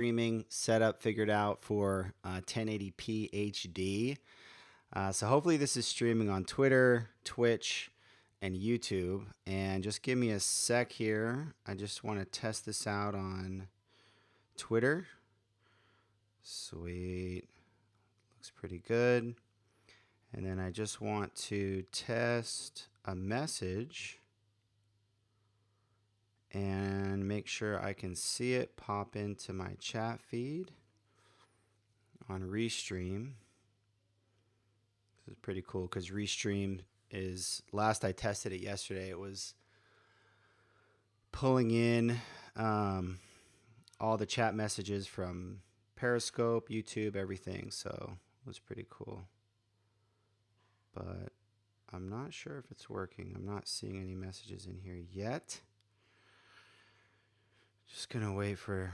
streaming setup figured out for 1080p HD. So hopefully this is streaming on Twitter, Twitch, and YouTube. And just give me a sec here. I just want to test this out on Twitter. Sweet. Looks pretty good. And then I just want to test a message and make sure I can see it pop into my chat feed on Restream. This is pretty cool because Restream is, last I tested it yesterday, it was pulling in all the chat messages from Periscope, YouTube, everything. So it was pretty cool. But I'm not sure if it's working. I'm not seeing any messages in here yet. Just gonna wait for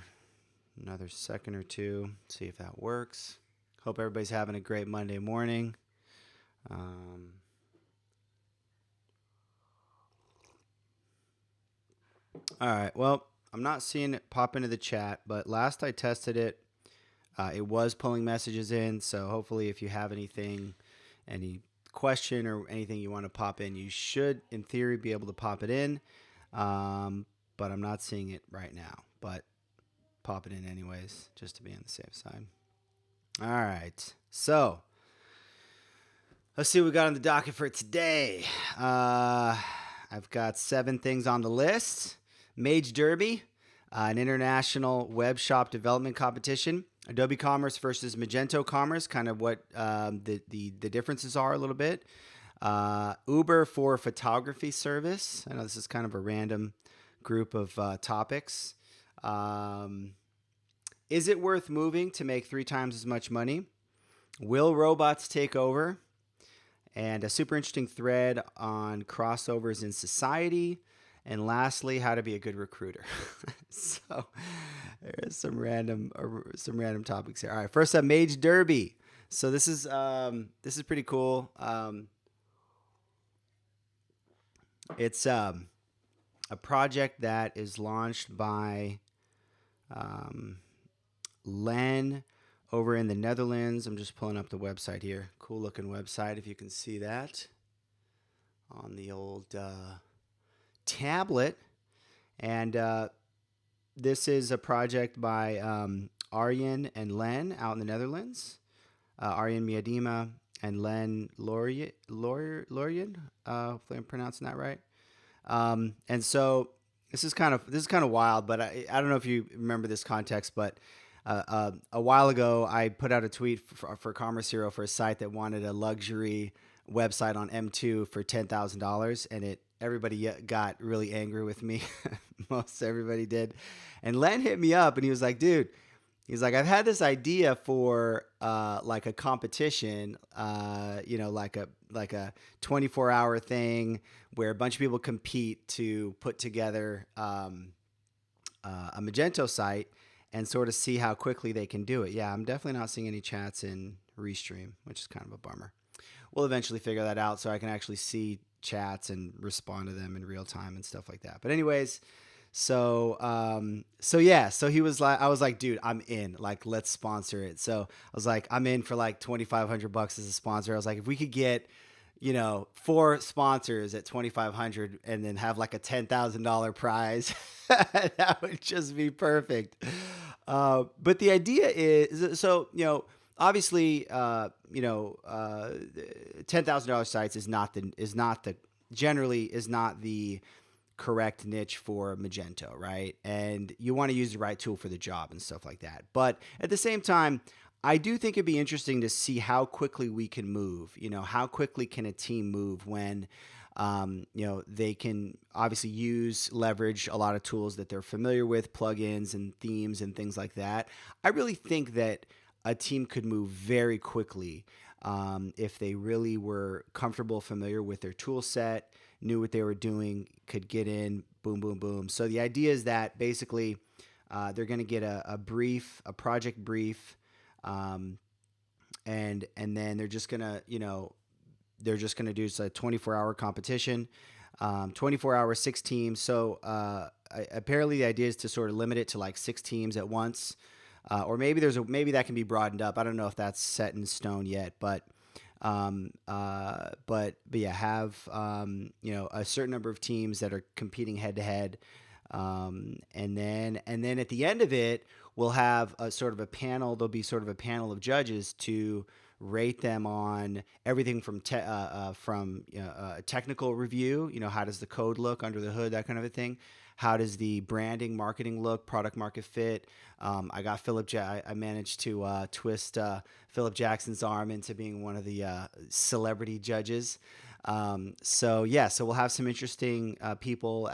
another second or two, see if that works. Hope everybody's having a great Monday morning. All right, well, I'm not seeing it pop into the chat, but last I tested it, it was pulling messages in. So hopefully if you have anything, any question or anything you want to pop in, you should, in theory, be able to pop it in. But I'm not seeing it right now, but pop it in anyways, just to be on the safe side. All right, so let's see what we got on the docket for today. I've got 7 things on the list. MageDerby, an international web shop development competition. Adobe Commerce versus Magento Commerce, kind of what the differences are a little bit. Uber for photography service. I know this is kind of a random group of topics. Is it worth moving to make 3 times as much money? Will robots take over? And a super interesting thread on crossovers in society. And lastly, how to be a good recruiter. So there's some random topics here. All right, first up, MageDerby. So this is pretty cool. It's a project that is launched by Len over in the Netherlands. I'm just pulling up the website here. Cool looking website, if you can see that on the old tablet. And this is a project by Arjen and Len out in the Netherlands. Arjen Miedema and Len Lorien. Hopefully I'm pronouncing that right. And so this is kind of wild, but I don't know if you remember this context, but a while ago I put out a tweet for Commerce Hero for a site that wanted a luxury website on M2 for $10,000, and everybody got really angry with me. Most everybody did. And Len hit me up and he was like, dude, he's like, I've had this idea for like a competition, like a 24-hour thing where a bunch of people compete to put together a Magento site and sort of see how quickly they can do it. Yeah, I'm definitely not seeing any chats in Restream, which is kind of a bummer. We'll eventually figure that out so I can actually see chats and respond to them in real time and stuff like that. But anyways, so he was like, I was like, dude, I'm in, like, let's sponsor it. So I was like, I'm in for like $2,500 as a sponsor. I was like, if we could get, 4 sponsors at $2,500 and then have like a $10,000 prize, that would just be perfect. But the idea is, so, obviously, $10,000 sites is not the correct niche for Magento, right? And you want to use the right tool for the job and stuff like that. But at the same time, I do think it'd be interesting to see how quickly we can move. How quickly can a team move when they can obviously leverage a lot of tools that they're familiar with, plugins and themes and things like that. I really think that a team could move very quickly if they really were comfortable, familiar with their tool set, knew what they were doing, could get in, boom, boom, boom. So the idea is that basically they're going to get a project brief, and then they're just going to, do a 24-hour competition, 24 hours, 6 teams. So apparently the idea is to sort of limit it to like 6 teams at once. or maybe that can be broadened up. I don't know if that's set in stone yet, but yeah, have a certain number of teams that are competing head to head, and then at the end of it, we'll have a sort of a panel. There'll be sort of a panel of judges to rate them on everything from technical review. How does the code look under the hood, that kind of a thing. How does the branding, marketing look, product market fit? I got I managed to twist Philip Jackson's arm into being one of the celebrity judges. So we'll have some interesting people,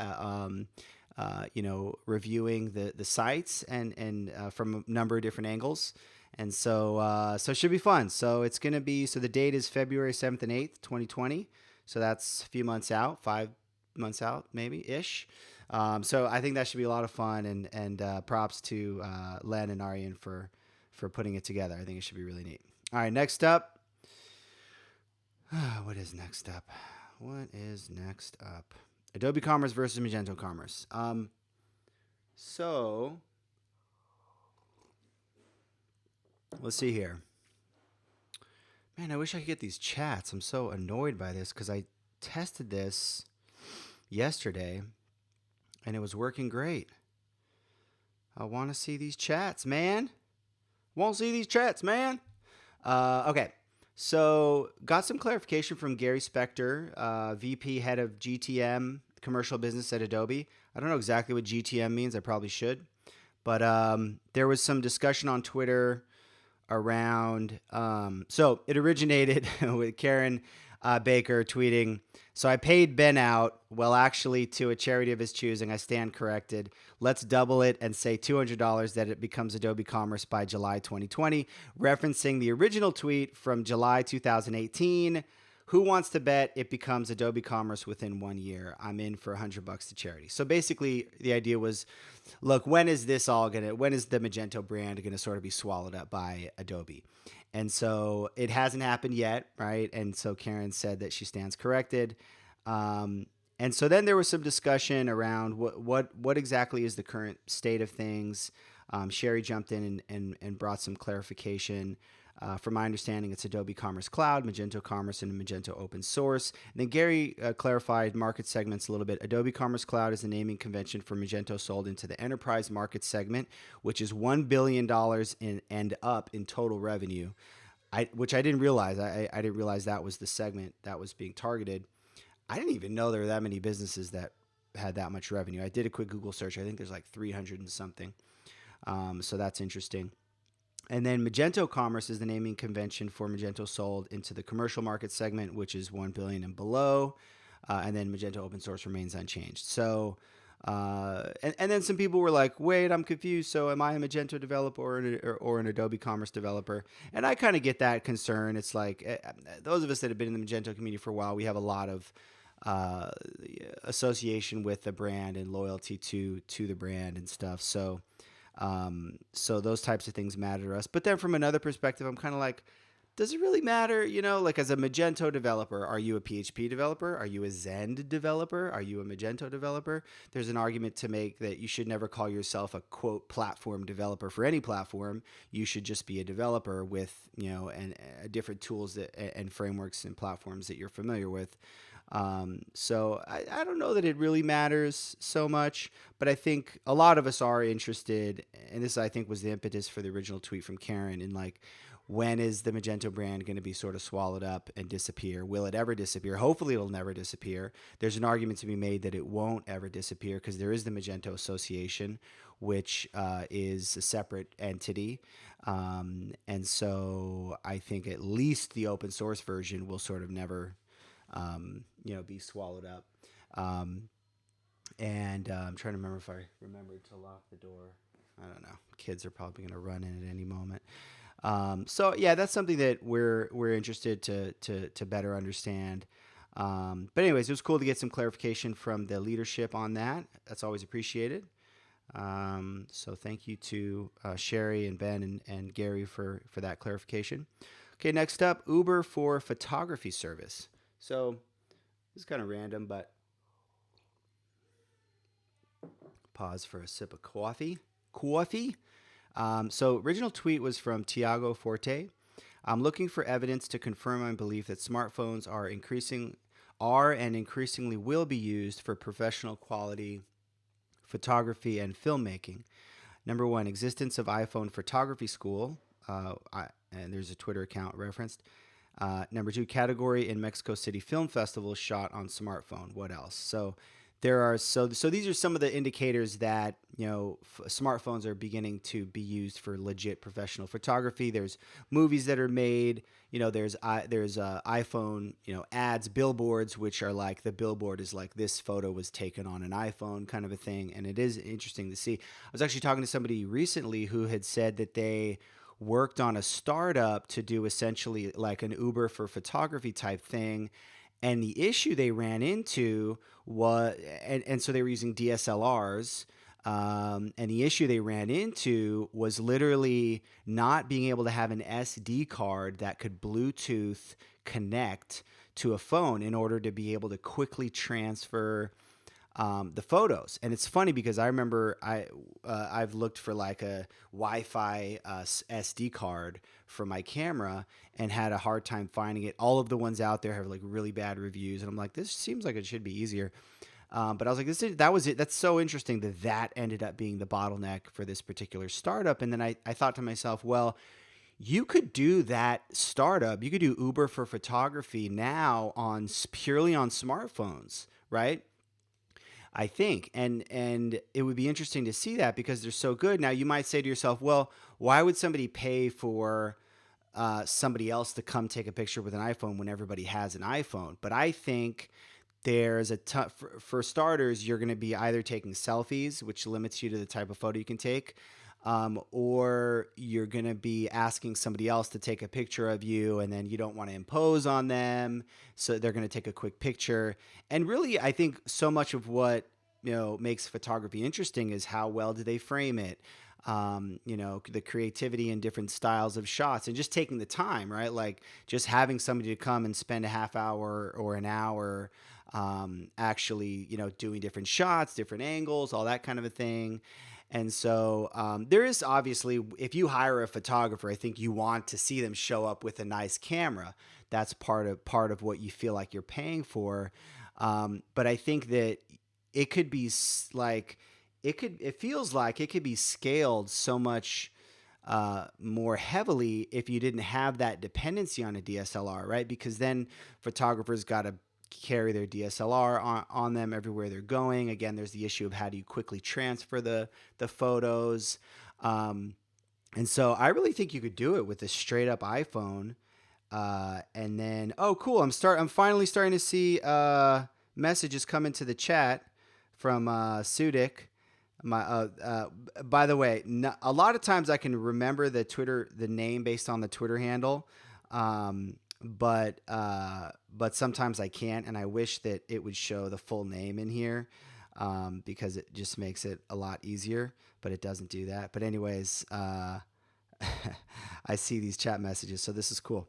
reviewing the sites and from a number of different angles. And so it should be fun. So it's going to be, so the date is February 7th and 8th, 2020. So that's a few months out, 5 months out, maybe ish. So I think that should be a lot of fun, and props to Len and Aryan for putting it together. I think it should be really neat. All right, next up. What is next up? Adobe Commerce versus Magento Commerce. So let's see here. Man, I wish I could get these chats. I'm so annoyed by this because I tested this yesterday and it was working great. I want to see these chats, man. Okay. So got some clarification from Gary Spector, VP, head of GTM, commercial business at Adobe. I don't know exactly what GTM means. I probably should. But there was some discussion on Twitter around, so it originated with Karen Baker tweeting, "So I paid Ben out, well, actually to a charity of his choosing. I stand corrected. Let's double it and say $200 that it becomes Adobe Commerce by July 2020, referencing the original tweet from July 2018. Who wants to bet it becomes Adobe Commerce within 1 year? I'm in for $100 to charity." So basically the idea was, look, when is the Magento brand going to sort of be swallowed up by Adobe? And so it hasn't happened yet, right? And so Karen said that she stands corrected. And so then there was some discussion around what exactly is the current state of things. Sherry jumped in and brought some clarification. From my understanding, it's Adobe Commerce Cloud, Magento Commerce, and Magento Open Source. And then Gary clarified market segments a little bit. Adobe Commerce Cloud is the naming convention for Magento sold into the enterprise market segment, which is $1 billion and up in total revenue, which I didn't realize. I didn't realize that was the segment that was being targeted. I didn't even know there were that many businesses that had that much revenue. I did a quick Google search. I think there's like 300 and something. So that's interesting. And then Magento Commerce is the naming convention for Magento sold into the commercial market segment, which is 1 billion and below. And then Magento Open Source remains unchanged. So, and then some people were like, wait, I'm confused. So am I a Magento developer or an Adobe Commerce developer? And I kind of get that concern. It's like, those of us that have been in the Magento community for a while, we have a lot of association with the brand and loyalty to the brand and stuff. So those types of things matter to us. But then from another perspective, I'm kind of like, does it really matter? Like as a Magento developer, are you a PHP developer? Are you a Zend developer? Are you a Magento developer? There's an argument to make that you should never call yourself a quote platform developer for any platform. You should just be a developer with, and different tools and frameworks and platforms that you're familiar with. So I don't know that it really matters so much, but I think a lot of us are interested, and this I think was the impetus for the original tweet from Karen, in like, when is the Magento brand going to be sort of swallowed up and disappear? Will it ever disappear? Hopefully it'll never disappear. There's an argument to be made that it won't ever disappear because there is the Magento Association, which is a separate entity. And so I think at least the open source version will sort of never be swallowed up. And I'm trying to remember if I remembered to lock the door. I don't know. Kids are probably going to run in at any moment. So yeah, that's something that we're interested to better understand. But anyways, it was cool to get some clarification from the leadership on that. That's always appreciated. So thank you to Sherry and Ben and Gary for that clarification. Okay, next up, Uber for photography service. So this is kind of random, but pause for a sip of coffee. So original tweet was from Tiago Forte. I'm looking for evidence to confirm my belief that smartphones are and increasingly will be used for professional quality photography and filmmaking. Number one, existence of iPhone photography school. And there's a Twitter account referenced. Number two, category in Mexico City Film Festival shot on smartphone. What else? So these are some of the indicators that smartphones are beginning to be used for legit professional photography. There's movies that are made. There's iPhone ads, billboards, which are like, the billboard is like, this photo was taken on an iPhone kind of a thing, and it is interesting to see. I was actually talking to somebody recently who had said that they worked on a startup to do essentially like an Uber for photography type thing. And the issue they ran into was, and so they were using DSLRs. And the issue they ran into was literally not being able to have an SD card that could Bluetooth connect to a phone in order to be able to quickly transfer the photos. And it's funny because I remember I've looked for like a Wi-Fi SD card for my camera and had a hard time finding it. All of the ones out there have like really bad reviews, and I'm like, this seems like it should be easier. But I was like, that was it. That's so interesting that ended up being the bottleneck for this particular startup. And then I thought to myself, well, you could do that startup. You could do Uber for photography now on purely on smartphones, right? I think, and it would be interesting to see that because they're so good. Now you might say to yourself, well, why would somebody pay for somebody else to come take a picture with an iPhone when everybody has an iPhone? But I think there's for starters, you're going to be either taking selfies, which limits you to the type of photo you can take, or you're going to be asking somebody else to take a picture of you, and then you don't want to impose on them, so they're going to take a quick picture. And really, I think so much of what makes photography interesting is how well do they frame it. The creativity and different styles of shots, and just taking the time, right? Like just having somebody to come and spend a half hour or an hour actually, doing different shots, different angles, all that kind of a thing. And so there is obviously, if you hire a photographer, I think you want to see them show up with a nice camera. That's part of what you feel like you're paying for. But I think that it could be like it feels like it could be scaled so much more heavily if you didn't have that dependency on a DSLR, right? Because then photographers got to carry their DSLR on them everywhere they're going. Again, there's the issue of how do you quickly transfer the photos. And so I really think you could do it with a straight up iPhone. And then, oh, cool. I'm finally starting to see messages come into the chat from Sudik. By the way, a lot of times I can remember the name based on the Twitter handle. But sometimes I can't, and I wish that it would show the full name in here, because it just makes it a lot easier, but it doesn't do that. But anyways, I see these chat messages, so this is cool.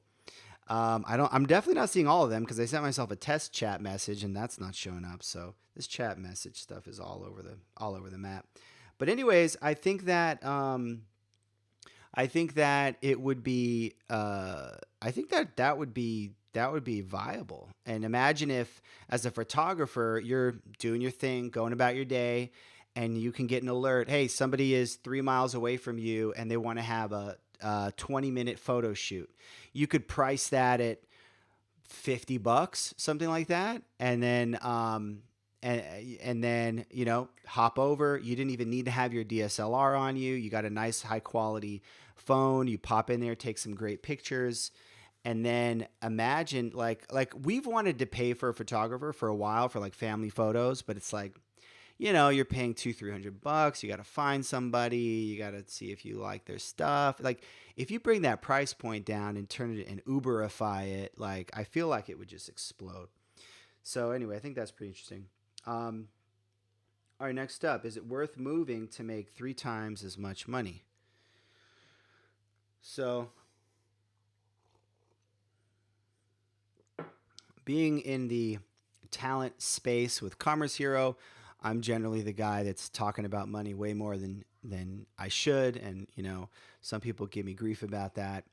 I'm definitely not seeing all of them because I sent myself a test chat message and that's not showing up. So this chat message stuff is all over the map. But anyways, I think that it would be. I think that would be viable. And imagine if, as a photographer, you're doing your thing, going about your day, and you can get an alert. Hey, somebody is 3 miles away from you, and they want to have a 20-minute photo shoot. You could price that at $50, something like that, and then hop over. You didn't even need to have your DSLR on you. You got a nice high quality phone. You pop in there, take some great pictures, and then imagine like we've wanted to pay for a photographer for a while for like family photos, but it's like, you're paying $200-300. You got to find somebody. You got to see if you like their stuff. Like if you bring that price point down and turn it and Uberify it, like I feel like it would just explode. So anyway, I think that's pretty interesting. All right, next up, is it worth moving to make 3 times as much money? So, being in the talent space with Commerce Hero, I'm generally the guy that's talking about money way more than I should, and some people give me grief about that.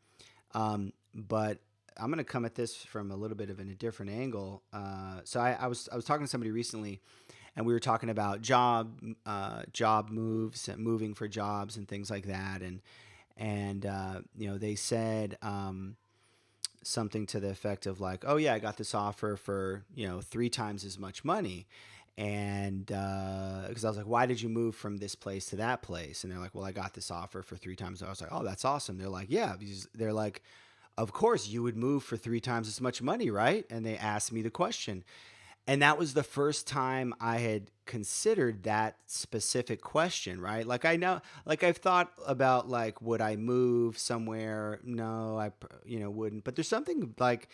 But I'm going to come at this from a little bit of a different angle. So I was talking to somebody recently, and we were talking about job moves, moving for jobs, and things like that, and they said. Something to the effect of like, oh yeah, I got this offer for 3 times as much money, and because I was like, why did you move from this place to that place? And they're like, well, I got this offer for 3 times. I was like, oh, that's awesome. They're like, yeah, because they're like, of course you would move for 3 times as much money, right? And they asked me the question, and that was the first time I had considered that specific question, right? Like I know, like I've thought about like, would I move somewhere? No, wouldn't. But there's something like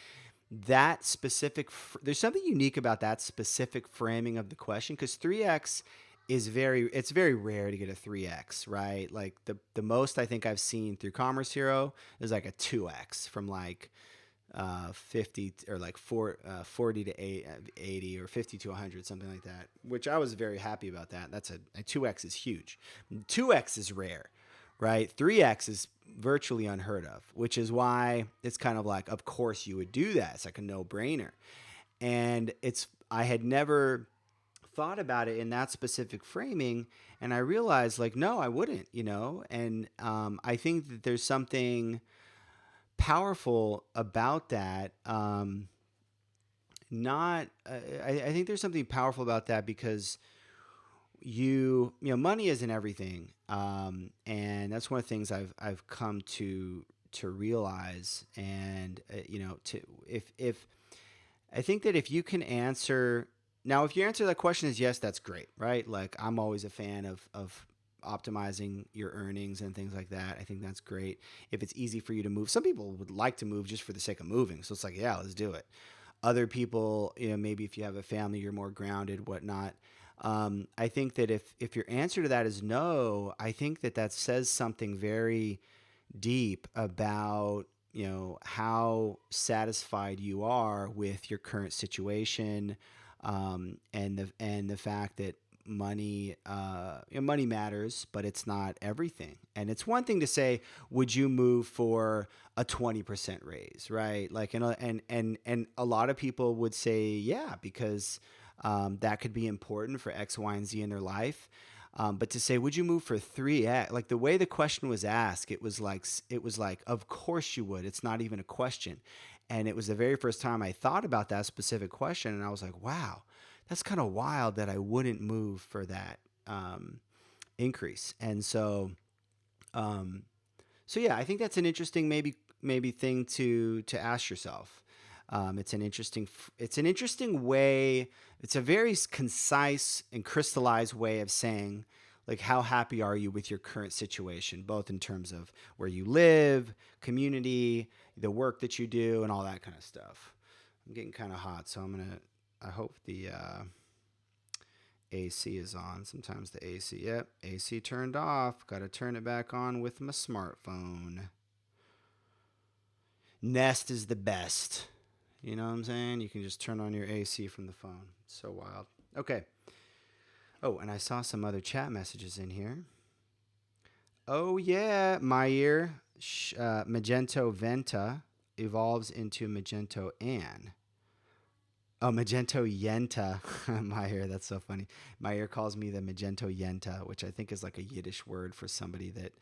that specific. There's something unique about that specific framing of the question, because 3x it's very rare to get a 3x, right? Like the most I think I've seen through Commerce Hero is like a 2x from like 50 or like 40 to 80 or 50 to 100, something like that, which I was very happy about that. That's a 2x is huge. 2x is rare, right? 3x is virtually unheard of, which is why it's kind of like, of course you would do that. It's like a no brainer. And I had never thought about it in that specific framing. And I realized like, no, I wouldn't, and I think that there's something powerful about that. Not, I think there's something powerful about that because money isn't everything, and that's one of the things I've come to realize. And to if I think that if you can answer now, if your answer to that question is yes, that's great, right? Like I'm always a fan of optimizing your earnings and things like that. I think that's great. If it's easy for you to move, some people would like to move just for the sake of moving. So it's like, yeah, let's do it. Other people, maybe if you have a family, you're more grounded, whatnot. I think that if your answer to that is no, I think that says something very deep about how satisfied you are with your current situation, and the fact that money matters, but it's not everything. And it's one thing to say, would you move for a 20% raise, right? Like, and a lot of people would say, yeah, because that could be important for X, Y, and Z in their life. But to say, would you move for 3x? Like the way the question was asked, it was like, of course you would. It's not even a question. And it was the very first time I thought about that specific question. And I was like, wow, that's kind of wild that I wouldn't move for that increase. And so yeah, I think that's an interesting maybe thing to ask yourself. It's an interesting way. It's a very concise and crystallized way of saying, like, how happy are you with your current situation, both in terms of where you live, community, the work that you do, and all that kind of stuff. I'm getting kind of hot, so I hope the AC is on. Sometimes the AC turned off. Got to turn it back on with my smartphone. Nest is the best. You know what I'm saying? You can just turn on your AC from the phone. It's so wild. Okay. Oh, and I saw some other chat messages in here. Oh, yeah. Magento Venta evolves into Magento Ann. Oh, Magento Yenta. Meyer, that's so funny. Meyer calls me the Magento Yenta, which I think is like a Yiddish word for somebody that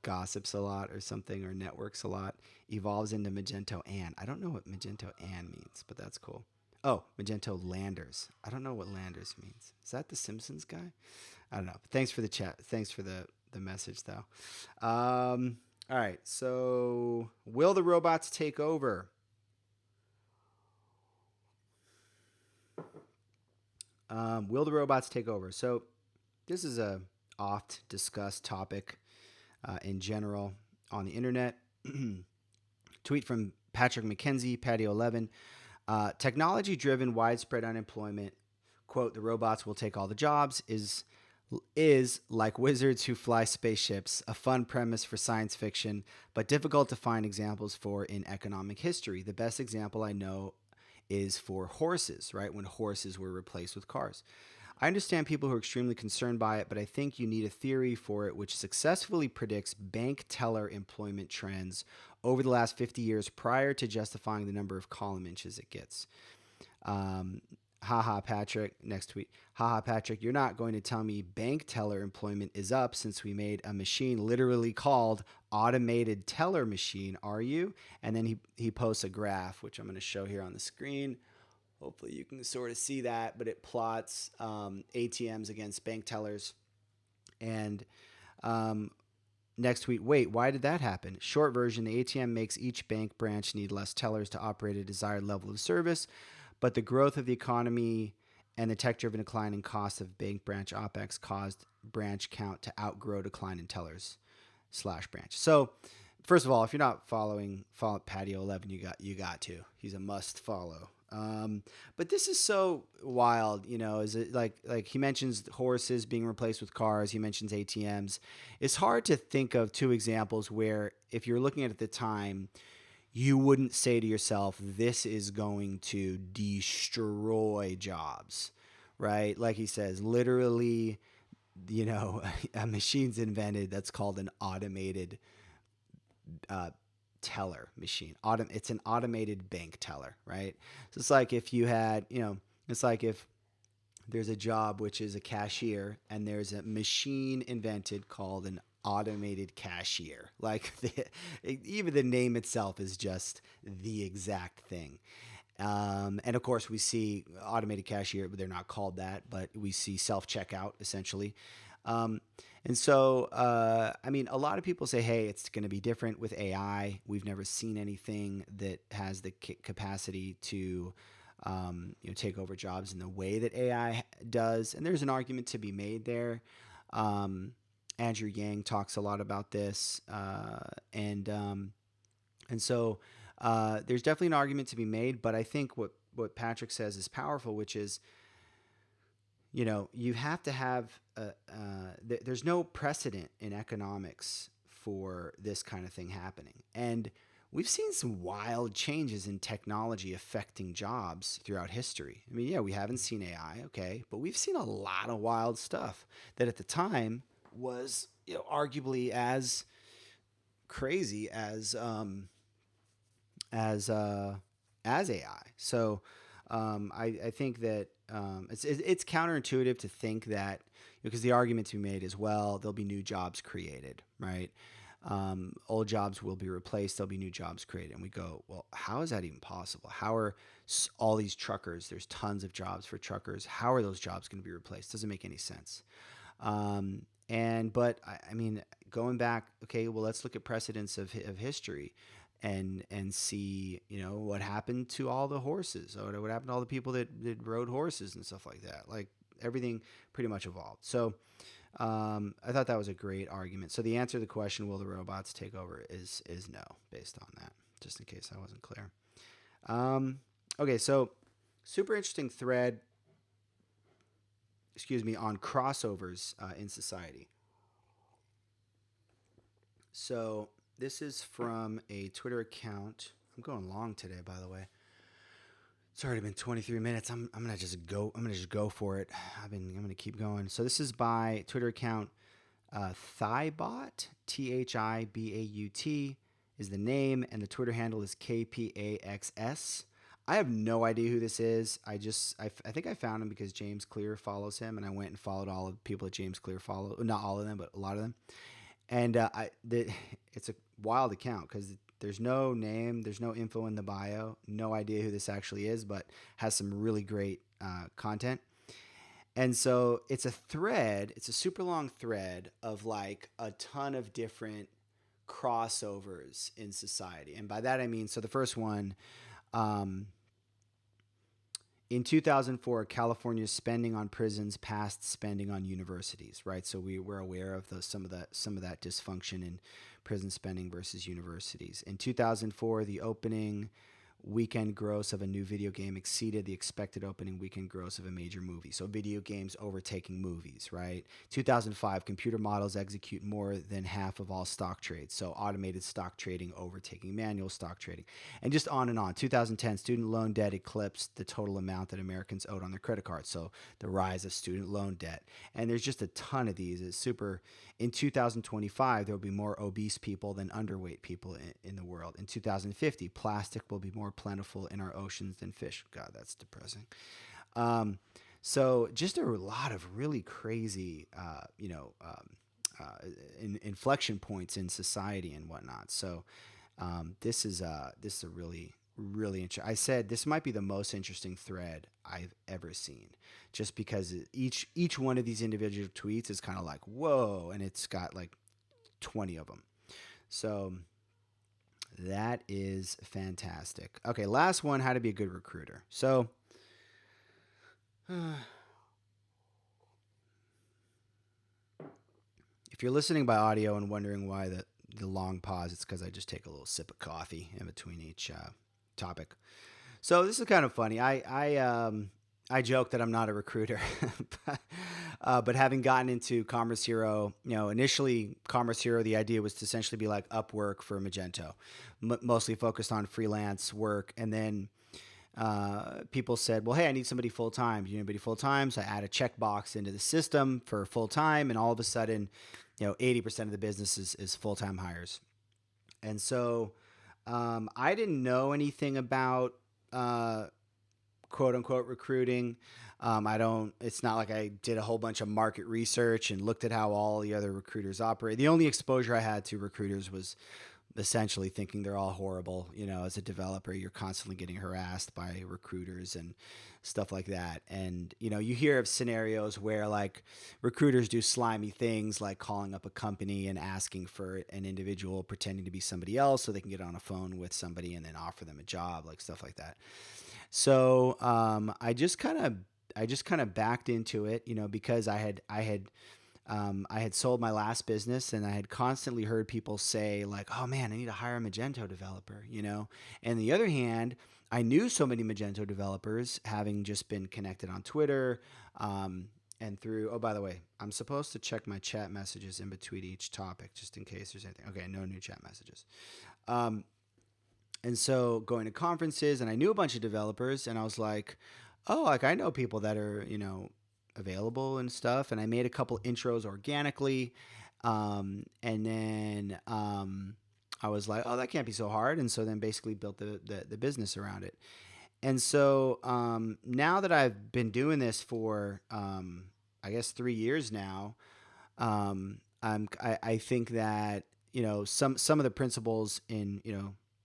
gossips a lot or something, or networks a lot. Evolves into Magento Ann. I don't know what Magento Ann means, but that's cool. Oh, Magento Landers. I don't know what Landers means. Is that the Simpsons guy? I don't know. But thanks for the chat. Thanks for the message, though. All right. So, will the robots take over? Will the robots take over? So, this is a oft discussed topic in general on the internet. Tweet from Patrick McKenzie, Patio 11. Technology-driven widespread unemployment, quote, the robots will take all the jobs, is like wizards who fly spaceships, a fun premise for science fiction, but difficult to find examples for in economic history. The best example I know is for horses, right? When horses were replaced with cars. I understand people who are extremely concerned by it, but I think you need a theory for it which successfully predicts bank teller employment trends over the last 50 years prior to justifying the number of column inches it gets. Um, Haha, Patrick, next tweet. Haha, Patrick, you're not going to tell me bank teller employment is up since we made a machine literally called automated teller machine, are you? And then he posts a graph, which I'm going to show here on the screen. Hopefully you can sort of see that, but it plots ATMs against bank tellers. And next tweet, wait, why did that happen? Short version, the ATM makes each bank branch need less tellers to operate at a desired level of service, but the growth of the economy and the tech-driven decline in cost of bank branch OPEX caused branch count to outgrow decline in tellers / branch. So first of all, if you're not follow Patio 11, you got to. He's a must follow. But this is so wild, is it like he mentions horses being replaced with cars. He mentions ATMs. It's hard to think of two examples where if you're looking at the time, you wouldn't say to yourself, this is going to destroy jobs, right? Like he says, literally, a machine's invented that's called an automated teller machine. It's an automated bank teller, right? So it's like if you had, it's like if there's a job which is a cashier and there's a machine invented called an automated cashier. Like even the name itself is just the exact thing. And of course we see automated cashier, but they're not called that, but we see self-checkout essentially. And so, a lot of people say, hey, it's going to be different with AI. We've never seen anything that has the capacity to, take over jobs in the way that AI does. And there's an argument to be made there. Andrew Yang talks a lot about this. And so there's definitely an argument to be made. But I think what Patrick says is powerful, which is, you have to have, there's no precedent in economics for this kind of thing happening. And we've seen some wild changes in technology affecting jobs throughout history. I mean, yeah, we haven't seen AI, okay, but we've seen a lot of wild stuff that at the time was, arguably as crazy as AI. So I think that it's counterintuitive to think that, because the argument to be made is, well, there'll be new jobs created, right? Old jobs will be replaced. There'll be new jobs created. And we go, well, how is that even possible? How are all these truckers, there's tons of jobs for truckers. How are those jobs going to be replaced? Doesn't make any sense. But I mean, going back, okay, well, let's look at precedents of history and see, what happened to all the horses, or what happened to all the people that rode horses and stuff like that. Like everything pretty much evolved. So I thought that was a great argument. So the answer to the question, will the robots take over, is no, based on that, just in case I wasn't clear. Okay, so super interesting thread, on crossovers in society. So this is from a Twitter account. I'm going long today, by the way. It's already been 23 minutes. I'm gonna just go for it. I'm gonna keep going. So this is by Twitter account Thibaut, THIBAUT is the name, and the Twitter handle is KPAXS. I have no idea who this is. I think I found him because James Clear follows him, and I went and followed all of the people that James Clear follow. Not all of them, but a lot of them. And it's a wild account because there's no name, there's no info in the bio, no idea who this actually is, but has some really great content. And so it's a thread, it's a super long thread of like a ton of different crossovers in society. And by that I mean, so the first one, in 2004, California's spending on prisons passed spending on universities, right? So we were aware of some of that dysfunction in prison spending versus universities. In 2004, the opening weekend gross of a new video game exceeded the expected opening weekend gross of a major movie. So video games overtaking movies, right? 2005, computer models execute more than half of all stock trades. So automated stock trading overtaking manual stock trading. And just on and on. 2010, student loan debt eclipsed the total amount that Americans owed on their credit cards. So the rise of student loan debt. And there's just a ton of these. It's super. In 2025, there will be more obese people than underweight people in the world. In 2050, plastic will be more plentiful in our oceans than fish. God, that's depressing. So just a lot of really crazy, inflection points in society and whatnot. So this is a really interesting. I said this might be the most interesting thread I've ever seen, just because each one of these individual tweets is kind of like whoa, and it's got like 20 of them. So that is fantastic. Okay, last one: how to be a good recruiter. So. If you're listening by audio and wondering why the long pause, it's because I just take a little sip of coffee in between each topic. So this is kind of funny. I joke that I'm not a recruiter, but having gotten into Commerce Hero, initially Commerce Hero, the idea was to essentially be like Upwork for Magento, mostly focused on freelance work. And then people said, well, hey, I need somebody full time. Do you need anybody full time? So I add a checkbox into the system for full time, and all of a sudden, 80% of the business is full time hires. And so I didn't know anything about quote unquote recruiting. It's not like I did a whole bunch of market research and looked at how all the other recruiters operate. The only exposure I had to recruiters was essentially thinking they're all horrible. As a developer, you're constantly getting harassed by recruiters and stuff like that. And, you hear of scenarios where like recruiters do slimy things like calling up a company and asking for an individual pretending to be somebody else so they can get on a phone with somebody and then offer them a job, like stuff like that. So I just kind of backed into it, because I had sold my last business, and I had constantly heard people say like, oh man, I need to hire a Magento developer, And on the other hand, I knew so many Magento developers, having just been connected on Twitter, and through, oh, by the way, I'm supposed to check my chat messages in between each topic just in case there's anything. Okay, no new chat messages. And so going to conferences, and I knew a bunch of developers, and I was like, oh, like I know people that are, available and stuff. And I made a couple intros organically. And then I was like, oh, that can't be so hard. And so then basically built the business around it. And so now that I've been doing this for, I guess, 3 years now, I think that, some of the principles in,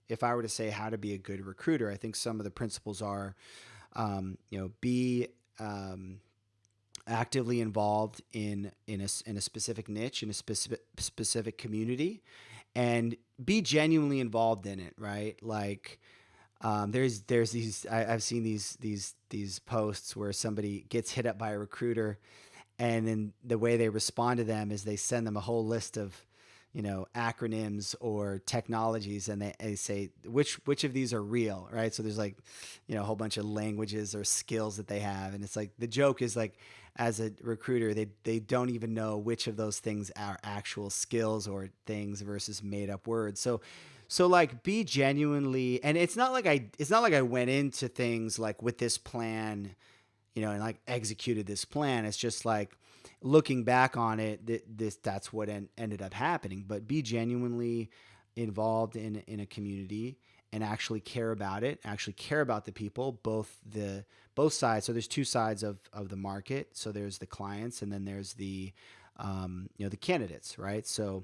if I were to say how to be a good recruiter, I think some of the principles are, be actively involved in a specific niche, in a specific community, and be genuinely involved in it, right? Like there's these I've seen these posts where somebody gets hit up by a recruiter, and then the way they respond to them is they send them a whole list of acronyms or technologies, and they say which of these are real, right? So there's like, a whole bunch of languages or skills that they have, and it's like the joke is like, as a recruiter, they don't even know which of those things are actual skills or things versus made up words. So like be genuinely, and it's not like I went into things like with this plan, and like executed this plan. It's just like, looking back on it, that's what ended up happening. But be genuinely involved in a community and actually care about it, actually care about the people, both sides. So there's two sides of the market. So there's the clients, and then there's the the candidates, right? So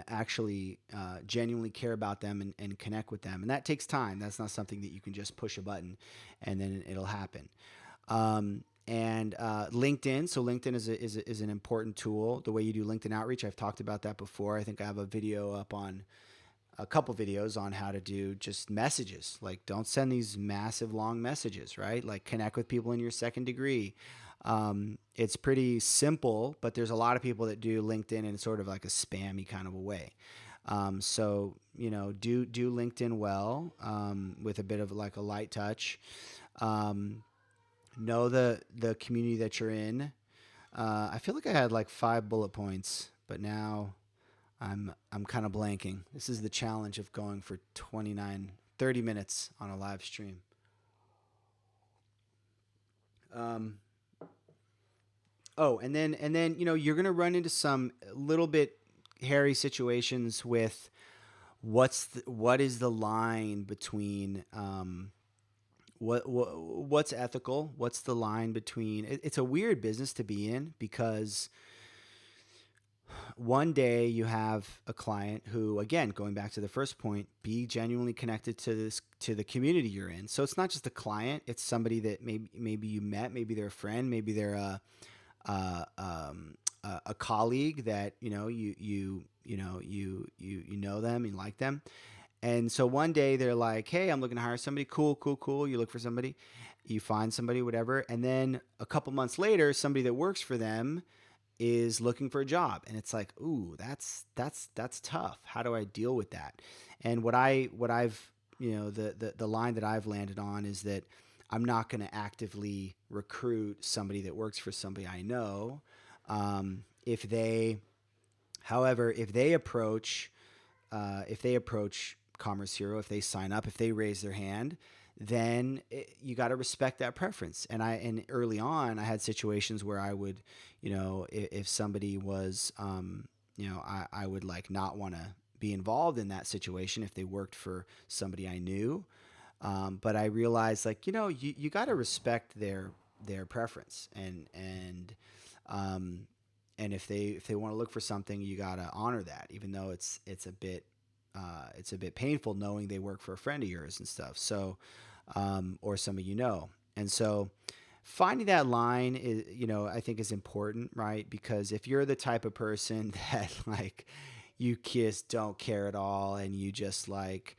actually genuinely care about them and connect with them, and that takes time. That's not something that you can just push a button and then it'll happen. And LinkedIn. So LinkedIn is an important tool. The way you do LinkedIn outreach, I've talked about that before. I think I have a video up on a couple videos on how to do just messages. Like, don't send these massive long messages, right? Like, connect with people in your second degree. It's pretty simple, but there's a lot of people that do LinkedIn in sort of like a spammy kind of a way. So do LinkedIn well, with a bit of like a light touch. Um, know the community that you're in. I feel like I had like 5 bullet points, but now I'm kind of blanking. This is the challenge of going for 30 minutes on a live stream. Um, oh, and then you're gonna run into some little bit hairy situations with what is the line between what's ethical, what's the line between it's a weird business to be in, because one day you have a client who, again, going back to the first point, be genuinely connected to the community you're in. So it's not just a client, it's somebody that maybe you met, maybe they're a friend, maybe they're a, a colleague that you know them, you like them. And so one day they're like, hey, I'm looking to hire somebody. Cool, cool, cool. You look for somebody, you find somebody, whatever. And then a couple months later, somebody that works for them is looking for a job. And it's like, ooh, that's tough. How do I deal with that? And what I've the line that I've landed on is that I'm not going to actively recruit somebody that works for somebody I know. If they, however, if they approach Commerce Hero, if they sign up, if they raise their hand, then you got to respect that preference. And early on, I had situations where I would, if somebody was, I would like not want to be involved in that situation if they worked for somebody I knew. But I realized, like, you got to respect their preference, um, and if they want to look for something, you got to honor that, even though it's a bit painful knowing they work for a friend of yours and stuff. So, or somebody and so finding that line is, I think is important, right? Because if you're the type of person that like you just don't care at all, and you just like,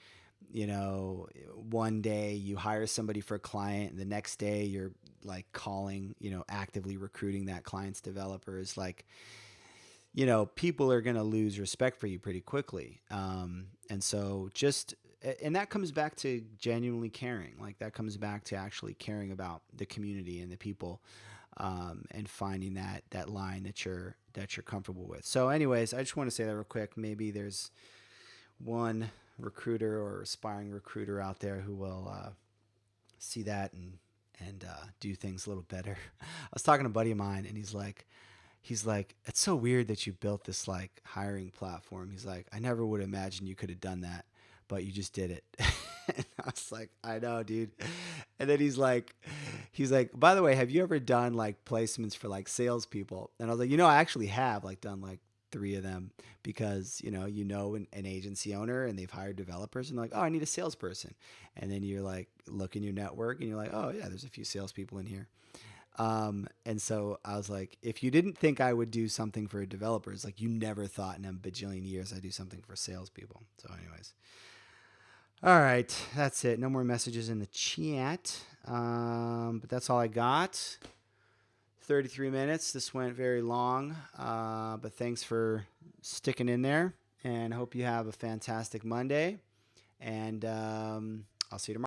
one day you hire somebody for a client, and the next day you're like calling, actively recruiting that client's developers, like, people are going to lose respect for you pretty quickly. And so and that comes back to genuinely caring. Like, that comes back to actually caring about the community and the people, and finding that line that you're comfortable with. So anyways, I just want to say that real quick. Maybe there's one recruiter or aspiring recruiter out there who will see that and do things a little better. I was talking to a buddy of mine, and he's like, it's so weird that you built this like hiring platform. He's like, I never would imagine you could have done that, but you just did it. And I was like, I know, dude. And then he's like, by the way, have you ever done like placements for like salespeople? And I was like, I actually have like done like 3 of them, because an agency owner, and they've hired developers, and like, oh, I need a salesperson. And then you're like, look in your network, and you're like, oh yeah, there's a few salespeople in here. And so I was like, if you didn't think I would do something for developers, like, you never thought in a bajillion years I'd do something for salespeople. So anyways, all right, that's it. No more messages in the chat. But that's all I got. 33 minutes. This went very long. But thanks for sticking in there, and hope you have a fantastic Monday. And I'll see you tomorrow.